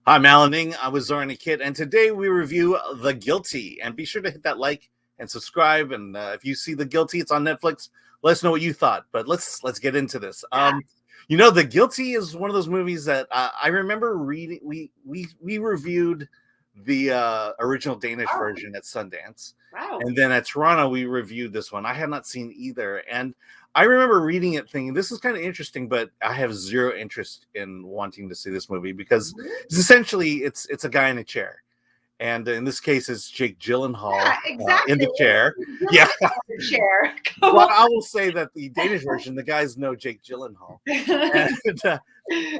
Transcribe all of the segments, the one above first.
I'm Alan Ning. I was Zorianna Kit, and today we review The Guilty. And be sure to hit that like and subscribe. And if you see The Guilty, it's on Netflix. Let us know what you thought. But let's get into this. The Guilty is one of those movies that I remember reading. We reviewed the original Danish version at Sundance. Wow. And then at Toronto, we reviewed this one. I had not seen either. And I remember reading it thinking, this is kind of interesting, but I have zero interest in wanting to see this movie because essentially it's a guy in a chair. And in this case, it's Jake Gyllenhaal in the chair. Yeah. The chair. Well, I will say that the Danish version, the guys know Jake Gyllenhaal.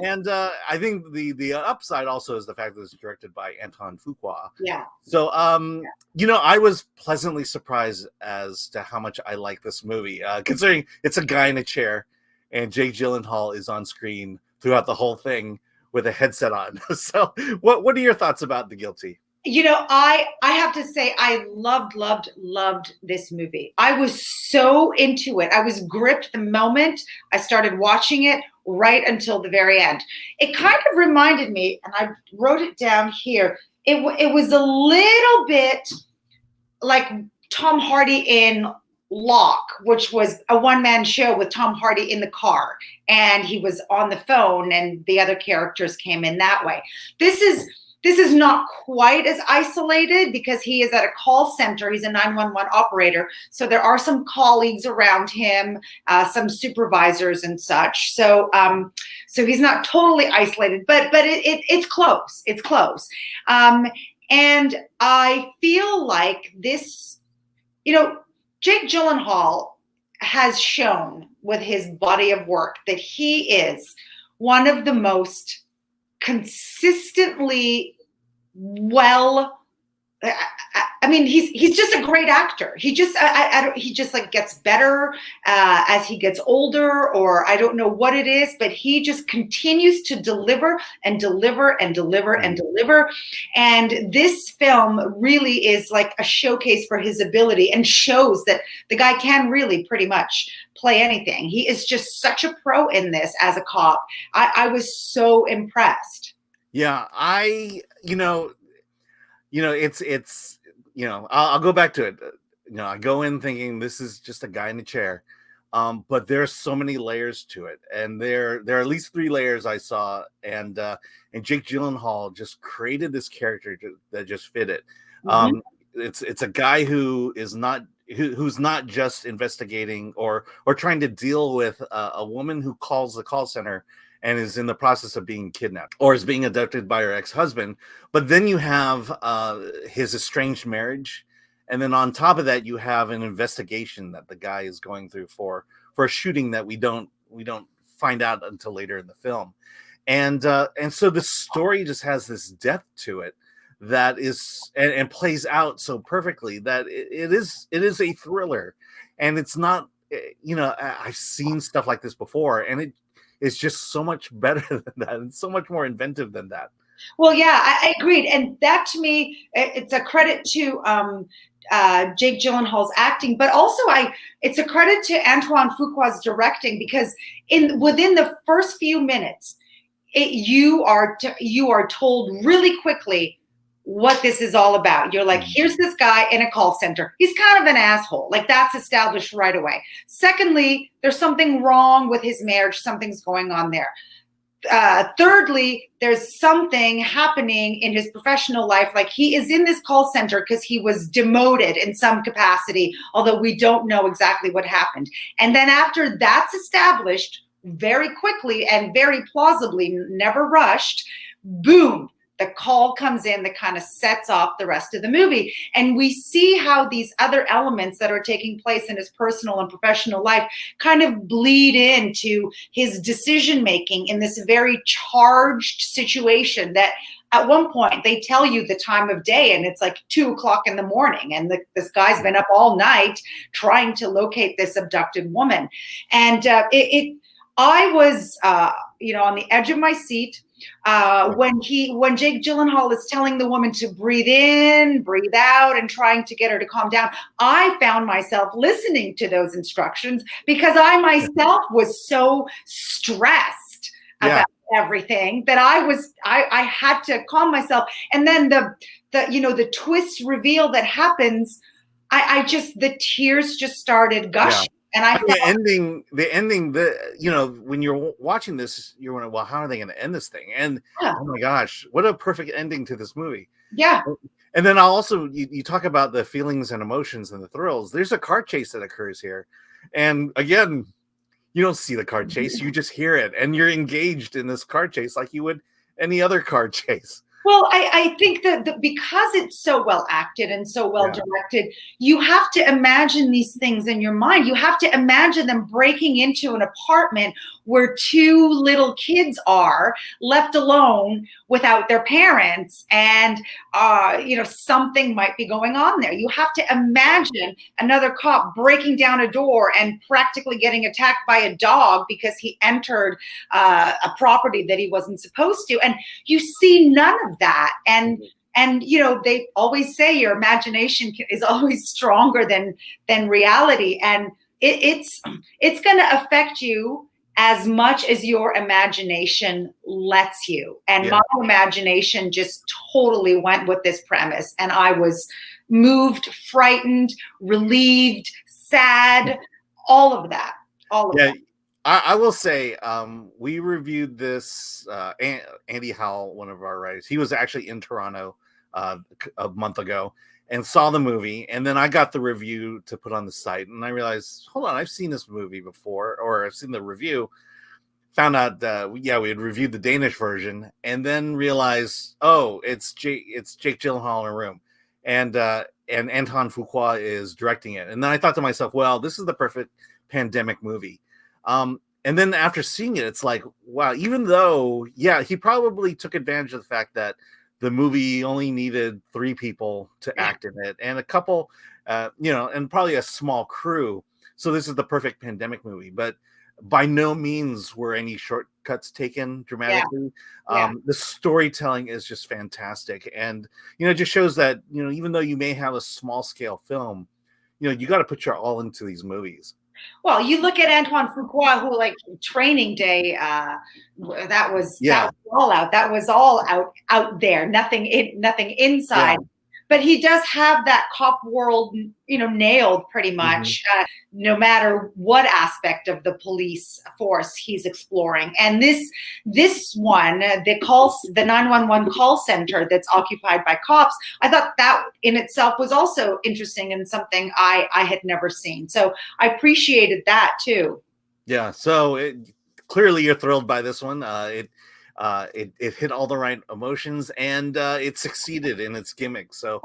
And I think the upside also is the fact that it's directed by Antoine Fuqua. Yeah. So, I was pleasantly surprised as to how much I like this movie, considering it's a guy in a chair and Jake Gyllenhaal is on screen throughout the whole thing with a headset on. So what are your thoughts about The Guilty? I have to say I loved this movie. I was so into it. I was gripped the moment I started watching it right until the very end. It kind of reminded me, and I wrote it down here, it was a little bit like Tom Hardy in Lock, which was a one-man show with Tom Hardy in the car, and he was on the phone and the other characters came in that way. This is not quite as isolated because he is at a call center. He's a 911 operator. So there are some colleagues around him, some supervisors and such. So he's not totally isolated, but it's close. It's close. And I feel like this, Jake Gyllenhaal has shown with his body of work that he is one of the most consistently he's just a great actor. He just like gets better as he gets older, or I don't know what it is, but he just continues to deliver and deliver and deliver and deliver. And this film really is like a showcase for his ability and shows that the guy can really pretty much play anything. He is just such a pro in this as a cop. I was so impressed. Yeah, I'll go back to it. I go in thinking this is just a guy in a chair, but there's so many layers to it, and there are at least 3 layers I saw, and Jake Gyllenhaal just created this character that just fit it. It's a guy who's not just investigating or trying to deal with a woman who calls the call center and is in the process of being kidnapped or is being abducted by her ex-husband. But then you have his estranged marriage. And then on top of that, you have an investigation that the guy is going through for a shooting that we don't find out until later in the film. And so the story just has this depth to it that is and plays out so perfectly that it is a thriller. And it's not, I've seen stuff like this before, and it's just so much better than that and so much more inventive than that. Well, yeah, I agreed. And that to me, it's a credit to Jake Gyllenhaal's acting, but also it's a credit to Antoine Fuqua's directing, because within the first few minutes, you are told really quickly what this is all about. You're like, here's this guy in a call center. He's kind of an asshole. Like, that's established right away. Secondly, there's something wrong with his marriage. Something's going on there. Thirdly, there's something happening in his professional life. Like, he is in this call center because he was demoted in some capacity, although we don't know exactly what happened. And then after that's established very quickly and very plausibly, never rushed, boom, the call comes in that kind of sets off the rest of the movie. And we see how these other elements that are taking place in his personal and professional life kind of bleed into his decision-making in this very charged situation that at one point they tell you the time of day and it's like 2:00 in the morning. And this guy's been up all night trying to locate this abducted woman. And I was, on the edge of my seat, when Jake Gyllenhaal is telling the woman to breathe in, breathe out, and trying to get her to calm down. I found myself listening to those instructions because I myself was so stressed about everything that I had to calm myself. And then the twist reveal that happens, I just, the tears just started gushing. And I the ending, when you're watching this, you're wondering, well, how are they going to end this thing? And oh my gosh, what a perfect ending to this movie. Yeah. And then you talk about the feelings and emotions and the thrills. There's a car chase that occurs here. And again, you don't see the car chase, you just hear it, and you're engaged in this car chase like you would any other car chase. Well, I think that because it's so well acted and so well directed, you have to imagine these things in your mind. You have to imagine them breaking into an apartment where two little kids are left alone without their parents, and something might be going on there. You have to imagine another cop breaking down a door and practically getting attacked by a dog because he entered a property that he wasn't supposed to, and you see none of that. And they always say your imagination is always stronger than reality, and it's going to affect you as much as your imagination lets you. And my imagination just totally went with this premise, and I was moved, frightened, relieved, sad, all of that. That. I will say, we reviewed this. Andy Howell, one of our writers, he was actually in Toronto a month ago and saw the movie. And then I got the review to put on the site, and I realized, hold on, I've seen this movie before, or I've seen the review. Found out, we had reviewed the Danish version, and then realized, oh, it's Jake Gyllenhaal in a room, and Antoine Fuqua is directing it. And then I thought to myself, well, this is the perfect pandemic movie. And then after seeing it, it's like, wow, even though, he probably took advantage of the fact that the movie only needed 3 people to act in it, and a couple, and probably a small crew. So this is the perfect pandemic movie, but by no means were any shortcuts taken dramatically. The storytelling is just fantastic. And, it just shows that, even though you may have a small scale film, you got to put your all into these movies. Well, you look at Antoine Fuqua, who, like, Training Day, that was all out. That was all out there. Nothing inside. Yeah. But he does have that cop world, nailed pretty much, no matter what aspect of the police force he's exploring. And this one, the 911 call center that's occupied by cops, I thought that in itself was also interesting and something I had never seen. So I appreciated that too. Yeah. So clearly you're thrilled by this one. It hit all the right emotions, and it succeeded in its gimmick. So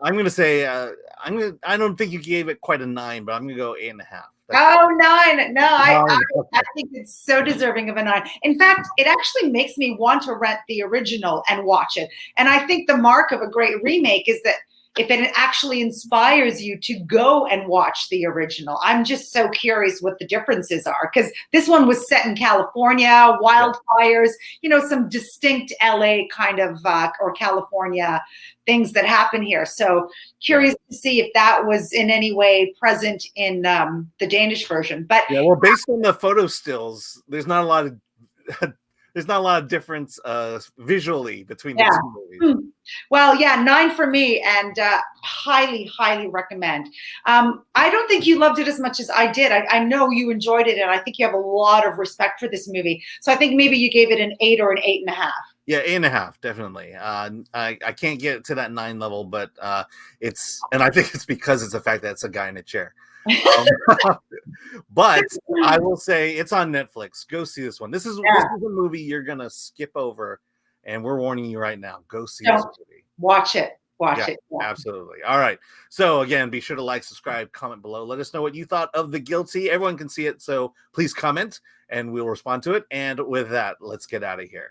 I'm going to say, I don't think you gave it quite a 9, but I'm going to go 8.5. 9. No, I think it's so deserving of a 9. In fact, it actually makes me want to rent the original and watch it. And I think the mark of a great remake is that if it actually inspires you to go and watch the original. I'm just so curious what the differences are, because this one was set in California, wildfires, some distinct LA kind of or California things that happen here. So curious to see if that was in any way present in the Danish version. But based on the photo stills, there's not a lot of difference visually between the two movies. Well, 9 for me, and highly, highly recommend. I don't think you loved it as much as I did. I know you enjoyed it, and I think you have a lot of respect for this movie. So I think maybe you gave it an 8 or an 8.5. Yeah, 8.5, definitely. I can't get to that 9 level, but and I think it's because it's the fact that it's a guy in a chair. But I will say it's on Netflix. Go see this one. This is a movie you're gonna skip over, and we're warning you right now. Go see this movie. Watch it. Watch it. Absolutely. All right. So again, be sure to like, subscribe, comment below. Let us know what you thought of The Guilty. Everyone can see it, so please comment, and we'll respond to it. And with that, let's get out of here.